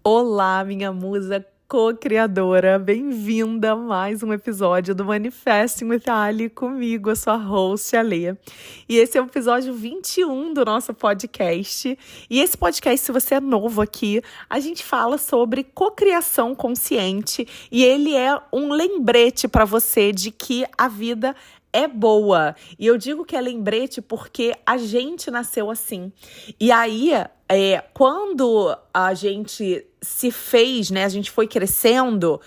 Olá, minha musa co-criadora, bem-vinda a mais um episódio do Manifesting with Ali comigo, a sua host, Alê. E esse é o episódio 21 do nosso podcast. E esse podcast, se você é novo aqui, a gente fala sobre cocriação consciente e ele é um lembrete para você de que a vida é boa. E eu digo que é lembrete porque a gente nasceu assim. E aí, quando a gente se fez, né, a gente foi crescendo,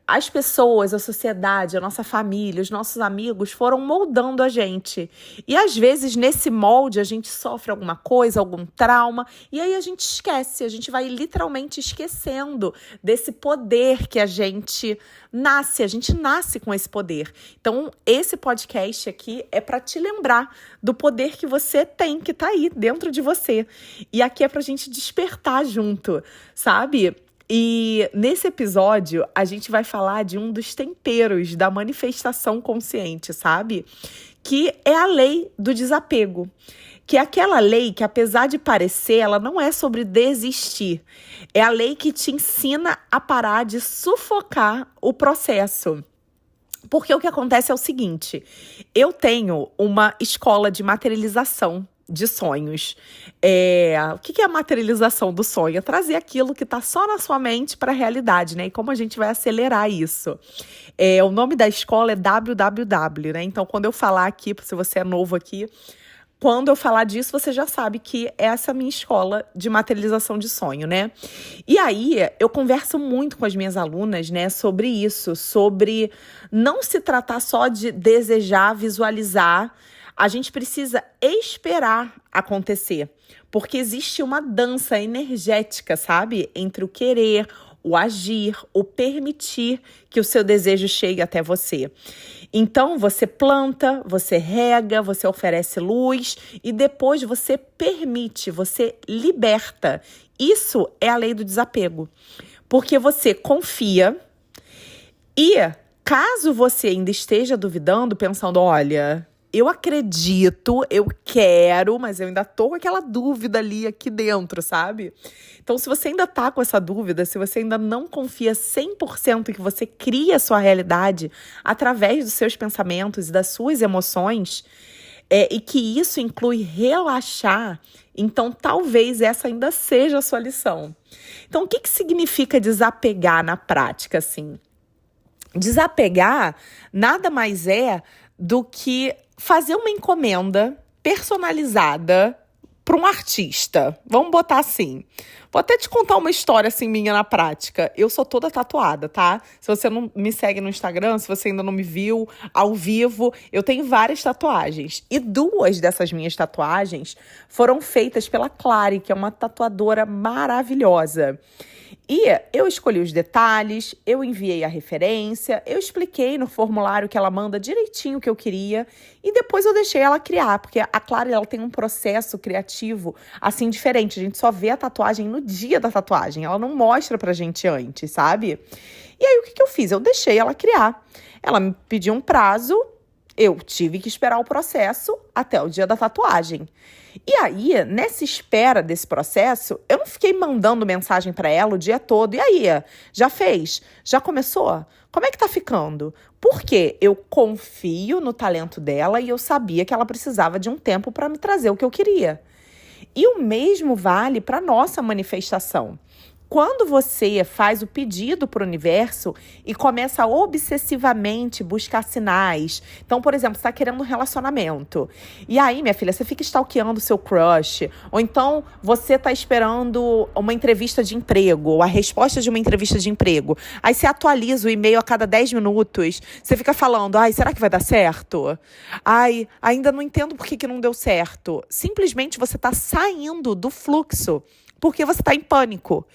as pessoas, a sociedade, a nossa família, os nossos amigos foram moldando a gente. E às vezes nesse molde a gente sofre alguma coisa, algum trauma, e aí a gente esquece, a gente vai literalmente esquecendo desse poder que a gente nasce com esse poder. Então esse podcast aqui é para te lembrar do poder que você tem, que tá aí dentro de você. E aqui é pra gente despertar junto, sabe? E nesse episódio, a gente vai falar de um dos temperos da manifestação consciente, sabe? Que é a lei do desapego. Que é aquela lei que, apesar de parecer, ela não é sobre desistir. É a lei que te ensina a parar de sufocar o processo. Porque o que acontece é o seguinte, eu tenho uma escola de materialização de sonhos. O que é a materialização do sonho? É trazer aquilo que está só na sua mente para a realidade, né? E como a gente vai acelerar isso? O nome da escola é WWW, né? Então, quando eu falar aqui, se você é novo aqui, quando eu falar disso, você já sabe que é essa minha escola de materialização de sonho, né? E aí, eu converso muito com as minhas alunas, né, sobre isso, sobre não se tratar só de desejar, visualizar. A gente precisa esperar acontecer, porque existe uma dança energética, sabe? Entre o querer, o agir, o permitir que o seu desejo chegue até você. Então, você planta, você rega, você oferece luz e depois você permite, você liberta. Isso é a lei do desapego, porque você confia e caso você ainda esteja duvidando, pensando, olha, eu acredito, eu quero, mas eu ainda tô com aquela dúvida ali aqui dentro, sabe? Então, se você ainda tá com essa dúvida, se você ainda não confia 100% que você cria a sua realidade através dos seus pensamentos e das suas emoções, e que isso inclui relaxar, então talvez essa ainda seja a sua lição. Então, o que significa desapegar na prática, assim? Desapegar nada mais é do que fazer uma encomenda personalizada para um artista. Vamos botar assim. Vou até te contar uma história assim minha na prática. Eu sou toda tatuada, tá? Se você não me segue no Instagram, se você ainda não me viu ao vivo, eu tenho várias tatuagens. E 2 dessas minhas tatuagens foram feitas pela Clary, que é uma tatuadora maravilhosa. E eu escolhi os detalhes, eu enviei a referência, eu expliquei no formulário que ela manda direitinho o que eu queria e depois eu deixei ela criar, porque a Clara ela tem um processo criativo assim diferente, a gente só vê a tatuagem no dia da tatuagem, ela não mostra pra gente antes, sabe? E aí o que eu fiz? Eu deixei ela criar. Ela me pediu um prazo, eu tive que esperar o processo até o dia da tatuagem. E aí, nessa espera desse processo, eu não fiquei mandando mensagem para ela o dia todo. E aí, já fez? Já começou? Como é que tá ficando? Porque eu confio no talento dela e eu sabia que ela precisava de um tempo para me trazer o que eu queria. E o mesmo vale para nossa manifestação. Quando você faz o pedido para o universo e começa a obsessivamente buscar sinais. Então, por exemplo, você está querendo um relacionamento. E aí, minha filha, você fica stalkeando o seu crush. Ou então, você está esperando uma entrevista de emprego, ou a resposta de uma entrevista de emprego. Aí você atualiza o e-mail a cada 10 minutos. Você fica falando, ai, será que vai dar certo? Ai, ainda não entendo por que não deu certo. Simplesmente você está saindo do fluxo. Porque você está em pânico.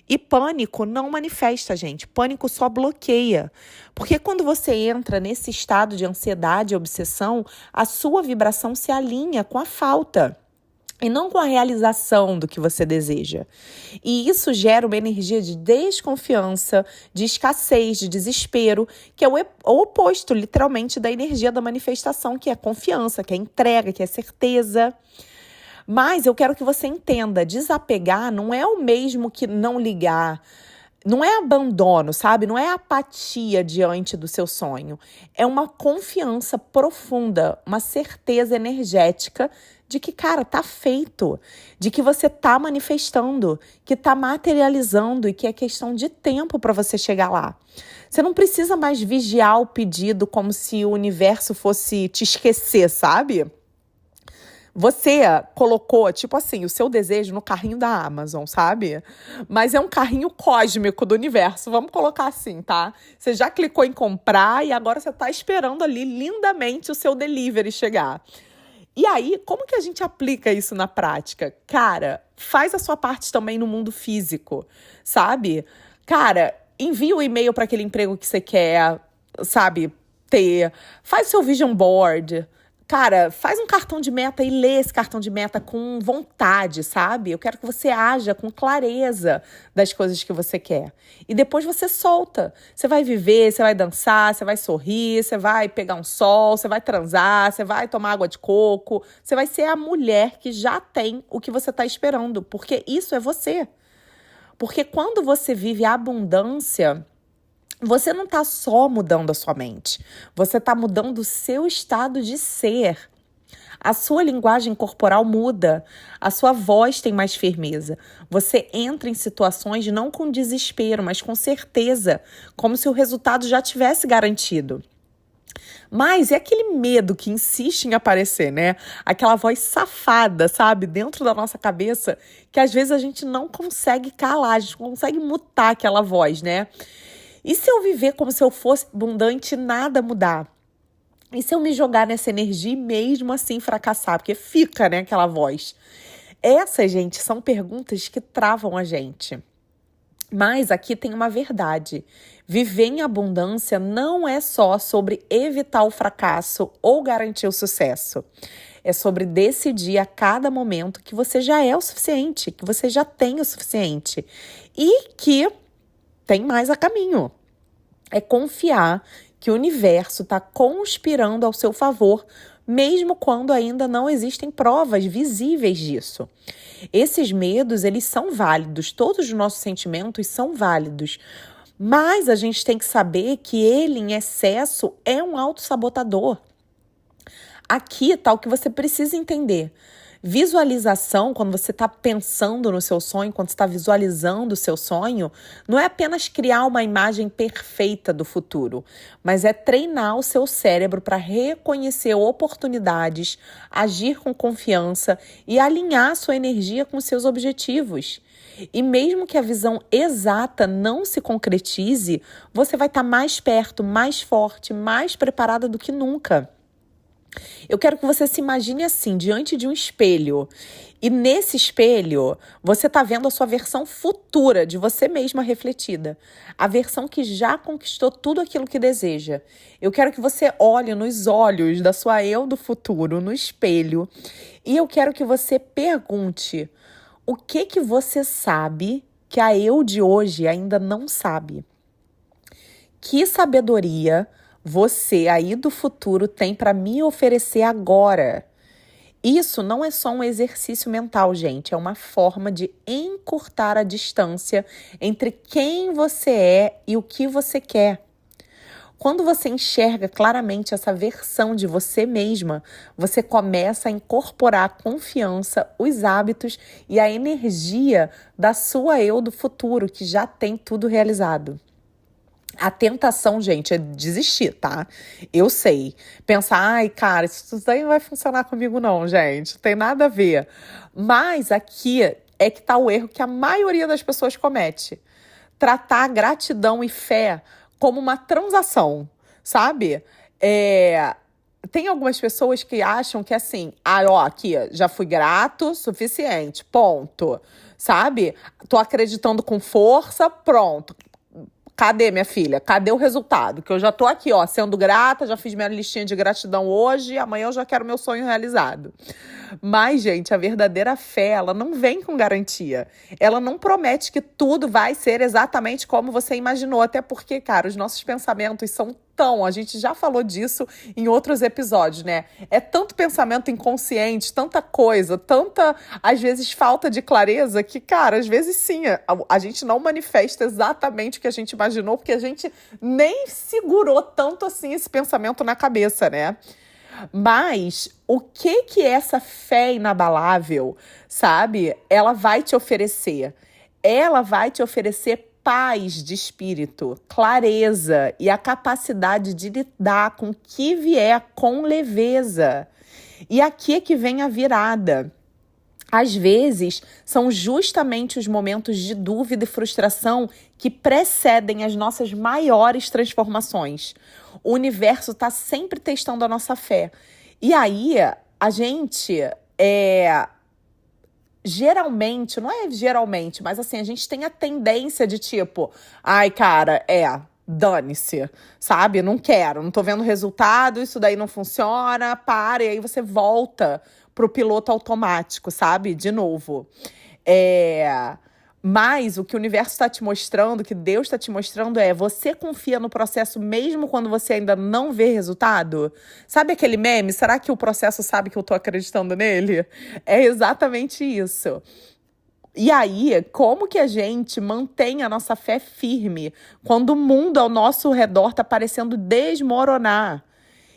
E pânico não manifesta, gente. Pânico só bloqueia. Porque quando você entra nesse estado de ansiedade e obsessão, a sua vibração se alinha com a falta. E não com a realização do que você deseja. E isso gera uma energia de desconfiança, de escassez, de desespero, que é o oposto, literalmente, da energia da manifestação, que é confiança, que é entrega, que é certeza. Mas eu quero que você entenda, desapegar não é o mesmo que não ligar. Não é abandono, sabe? Não é apatia diante do seu sonho. É uma confiança profunda, uma certeza energética de que, cara, tá feito, de que você tá manifestando, que tá materializando e que é questão de tempo para você chegar lá. Você não precisa mais vigiar o pedido como se o universo fosse te esquecer, sabe? Você colocou, tipo assim, o seu desejo no carrinho da Amazon, sabe? Mas é um carrinho cósmico do universo, vamos colocar assim, tá? Você já clicou em comprar e agora você tá esperando ali lindamente o seu delivery chegar. E aí, como que a gente aplica isso na prática? Cara, faz a sua parte também no mundo físico, sabe? Cara, envia o e-mail para aquele emprego que você quer, sabe, ter. Faz seu vision board. Cara, faz um cartão de meta e lê esse cartão de meta com vontade, sabe? Eu quero que você haja com clareza das coisas que você quer. E depois você solta. Você vai viver, você vai dançar, você vai sorrir, você vai pegar um sol, você vai transar, você vai tomar água de coco. Você vai ser a mulher que já tem o que você está esperando, porque isso é você. Porque quando você vive a abundância, você não está só mudando a sua mente, você está mudando o seu estado de ser. A sua linguagem corporal muda, a sua voz tem mais firmeza. Você entra em situações não com desespero, mas com certeza, como se o resultado já tivesse garantido. Mas é aquele medo que insiste em aparecer, né? Aquela voz safada, sabe? Dentro da nossa cabeça, que às vezes a gente não consegue calar, a gente não consegue mutar aquela voz, né? E se eu viver como se eu fosse abundante e nada mudar? E se eu me jogar nessa energia e mesmo assim fracassar? Porque fica, né, aquela voz. Essas, gente, são perguntas que travam a gente. Mas aqui tem uma verdade. Viver em abundância não é só sobre evitar o fracasso ou garantir o sucesso. É sobre decidir a cada momento que você já é o suficiente, que você já tem o suficiente. E que tem mais a caminho. É confiar que o universo está conspirando ao seu favor, mesmo quando ainda não existem provas visíveis disso. Esses medos, eles são válidos, todos os nossos sentimentos são válidos, mas a gente tem que saber que ele, em excesso, é um autossabotador. Aqui está o que você precisa entender. Visualização, quando você está pensando no seu sonho, quando você está visualizando o seu sonho, não é apenas criar uma imagem perfeita do futuro, mas é treinar o seu cérebro para reconhecer oportunidades, agir com confiança e alinhar sua energia com seus objetivos. E mesmo que a visão exata não se concretize, você vai estar mais perto, mais forte, mais preparada do que nunca. Eu quero que você se imagine assim, diante de um espelho. E nesse espelho, você está vendo a sua versão futura de você mesma refletida. A versão que já conquistou tudo aquilo que deseja. Eu quero que você olhe nos olhos da sua eu do futuro, no espelho. E eu quero que você pergunte: o que você sabe que a eu de hoje ainda não sabe? Que sabedoria você aí do futuro tem para me oferecer agora? Isso não é só um exercício mental, gente. É uma forma de encurtar a distância entre quem você é e o que você quer. Quando você enxerga claramente essa versão de você mesma, você começa a incorporar a confiança, os hábitos e a energia da sua eu do futuro, que já tem tudo realizado. A tentação, gente, é desistir, tá? Eu sei. Pensar, ai, cara, isso daí não vai funcionar comigo não, gente. Não tem nada a ver. Mas aqui é que tá o erro que a maioria das pessoas comete. Tratar gratidão e fé como uma transação, sabe? Tem algumas pessoas que acham que assim, aqui, já fui grato, suficiente, ponto. Sabe? Tô acreditando com força, pronto. Cadê, minha filha? Cadê o resultado? Que eu já tô aqui, sendo grata, já fiz minha listinha de gratidão hoje, amanhã eu já quero meu sonho realizado. Mas, gente, a verdadeira fé, ela não vem com garantia. Ela não promete que tudo vai ser exatamente como você imaginou. Até porque, cara, os nossos pensamentos são a gente já falou disso em outros episódios, né? É tanto pensamento inconsciente, tanta coisa, tanta, às vezes, falta de clareza que, cara, às vezes sim, a gente não manifesta exatamente o que a gente imaginou, porque a gente nem segurou tanto assim esse pensamento na cabeça, né? Mas o que essa fé inabalável, sabe? Ela vai te oferecer? Ela vai te oferecer paz de espírito, clareza e a capacidade de lidar com o que vier com leveza. E aqui é que vem a virada. Às vezes, são justamente os momentos de dúvida e frustração que precedem as nossas maiores transformações. O universo está sempre testando a nossa fé. E aí, a gente geralmente, não é geralmente, mas assim, a gente tem a tendência de tipo, ai, cara, dane-se, sabe? Não quero, não tô vendo resultado, isso daí não funciona, para, e aí você volta pro piloto automático, sabe? De novo. Mas o que o universo está te mostrando, o que Deus está te mostrando você confia no processo mesmo quando você ainda não vê resultado? Sabe aquele meme? Será que o processo sabe que eu tô acreditando nele? É exatamente isso. E aí, como que a gente mantém a nossa fé firme quando o mundo ao nosso redor está parecendo desmoronar?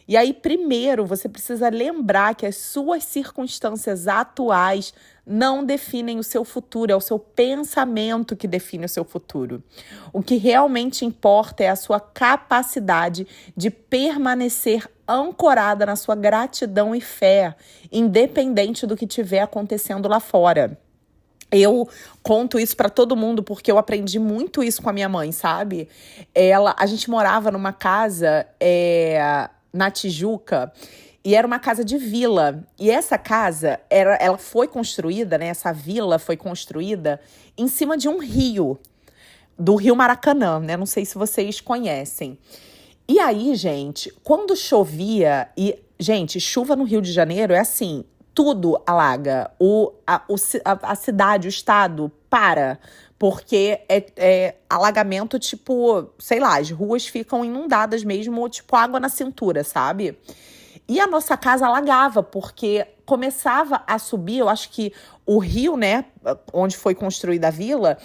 E aí, primeiro, você precisa lembrar que as suas circunstâncias atuais não definem o seu futuro, é o seu pensamento que define o seu futuro. O que realmente importa é a sua capacidade de permanecer ancorada na sua gratidão e fé, independente do que estiver acontecendo lá fora. Eu conto isso pra todo mundo porque eu aprendi muito isso com a minha mãe, sabe? A gente morava numa casa na Tijuca e era uma casa de vila. E essa casa, ela foi construída, né? Essa vila foi construída em cima de um rio, do Rio Maracanã, né? Não sei se vocês conhecem. E aí, gente, quando chovia, gente, chuva no Rio de Janeiro é assim, tudo alaga. A cidade, o estado para, porque é alagamento tipo, sei lá, as ruas ficam inundadas mesmo, tipo água na cintura, sabe? E a nossa casa alagava, porque começava a subir, eu acho que o rio, né, onde foi construída a vila,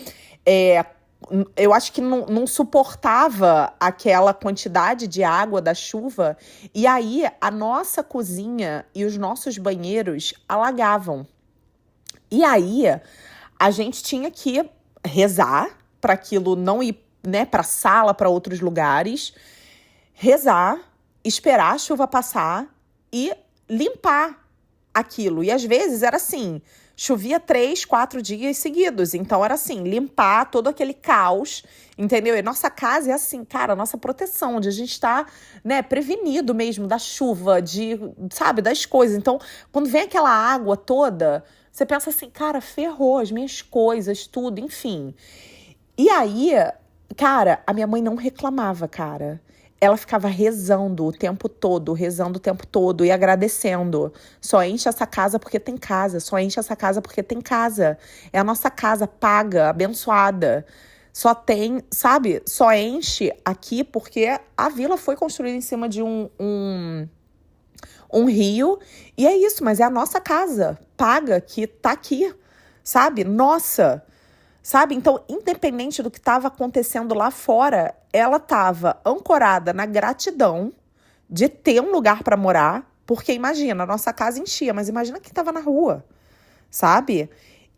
eu acho que não suportava aquela quantidade de água da chuva, e aí a nossa cozinha e os nossos banheiros alagavam. E aí a gente tinha que rezar para aquilo não ir, né, para a sala, para outros lugares, rezar, esperar a chuva passar e limpar aquilo. E às vezes era assim, chovia 3, 4 dias seguidos. Então era assim, limpar todo aquele caos, entendeu? E nossa casa é assim, cara, nossa proteção, onde a gente tá, né, prevenido mesmo da chuva, sabe, das coisas. Então, quando vem aquela água toda, você pensa assim, cara, ferrou as minhas coisas, tudo, enfim. E aí, cara, a minha mãe não reclamava, cara. Ela ficava rezando o tempo todo e agradecendo. Só enche essa casa porque tem casa, só enche essa casa porque tem casa. É a nossa casa paga, abençoada. Só tem, sabe, só enche aqui porque a vila foi construída em cima de um rio. E é isso, mas é a nossa casa paga que tá aqui, sabe? Nossa! Sabe? Então, independente do que estava acontecendo lá fora, ela estava ancorada na gratidão de ter um lugar para morar, porque imagina, a nossa casa enchia, mas imagina quem estava na rua, sabe?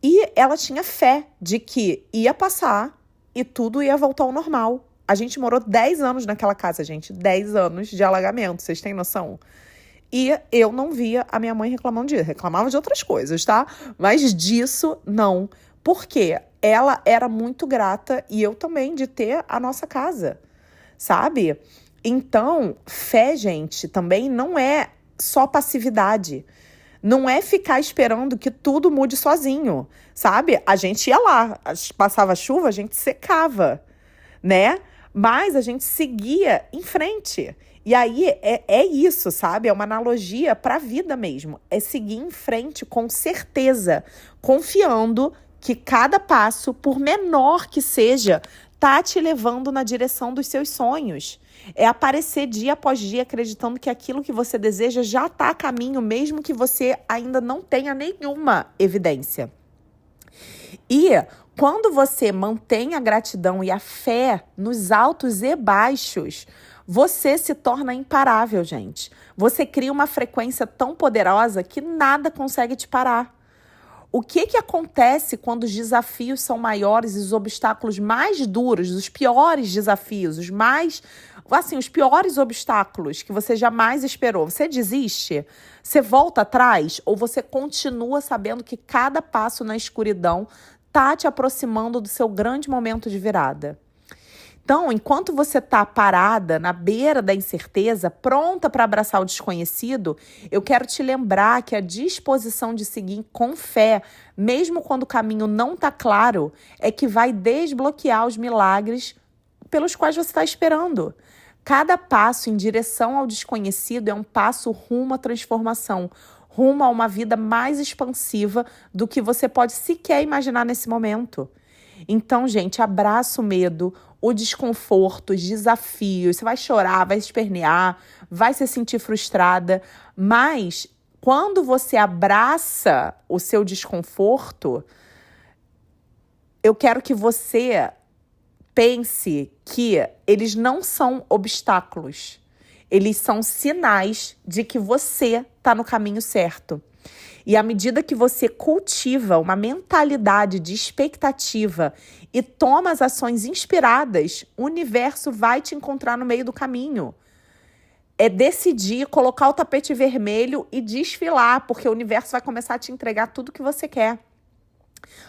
E ela tinha fé de que ia passar e tudo ia voltar ao normal. A gente morou 10 anos naquela casa, gente. 10 anos de alagamento, vocês têm noção? E eu não via a minha mãe reclamando disso. Reclamava de outras coisas, tá? Mas disso, não. Por quê? Ela era muito grata e eu também de ter a nossa casa, sabe? Então, fé, gente, também não é só passividade. Não é ficar esperando que tudo mude sozinho, sabe? A gente ia lá, passava chuva, a gente secava, né? Mas a gente seguia em frente. E aí é isso, sabe? É uma analogia para a vida mesmo. É seguir em frente com certeza, confiando que cada passo, por menor que seja, tá te levando na direção dos seus sonhos. É aparecer dia após dia acreditando que aquilo que você deseja já está a caminho, mesmo que você ainda não tenha nenhuma evidência. E quando você mantém a gratidão e a fé nos altos e baixos, você se torna imparável, gente. Você cria uma frequência tão poderosa que nada consegue te parar. O que acontece quando os desafios são maiores e os obstáculos mais duros, os piores desafios, os piores obstáculos que você jamais esperou? Você desiste? Você volta atrás? Ou você continua sabendo que cada passo na escuridão tá te aproximando do seu grande momento de virada? Então, enquanto você está parada na beira da incerteza, pronta para abraçar o desconhecido, eu quero te lembrar que a disposição de seguir com fé, mesmo quando o caminho não está claro, é que vai desbloquear os milagres pelos quais você está esperando. Cada passo em direção ao desconhecido é um passo rumo à transformação, rumo a uma vida mais expansiva do que você pode sequer imaginar nesse momento. Então, gente, abraça o medo, o desconforto, os desafios. Você vai chorar, vai espernear, vai se sentir frustrada. Mas quando você abraça o seu desconforto, eu quero que você pense que eles não são obstáculos. Eles são sinais de que você está no caminho certo. E à medida que você cultiva uma mentalidade de expectativa e toma as ações inspiradas, o universo vai te encontrar no meio do caminho. É decidir colocar o tapete vermelho e desfilar, porque o universo vai começar a te entregar tudo que você quer.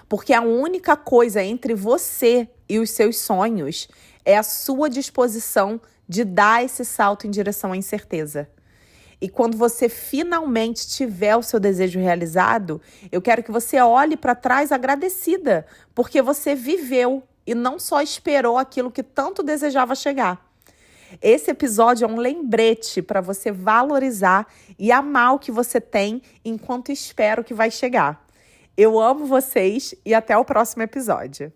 Porque a única coisa entre você e os seus sonhos é a sua disposição de dar esse salto em direção à incerteza. E quando você finalmente tiver o seu desejo realizado, eu quero que você olhe para trás agradecida, porque você viveu e não só esperou aquilo que tanto desejava chegar. Esse episódio é um lembrete para você valorizar e amar o que você tem enquanto espera o que vai chegar. Eu amo vocês e até o próximo episódio.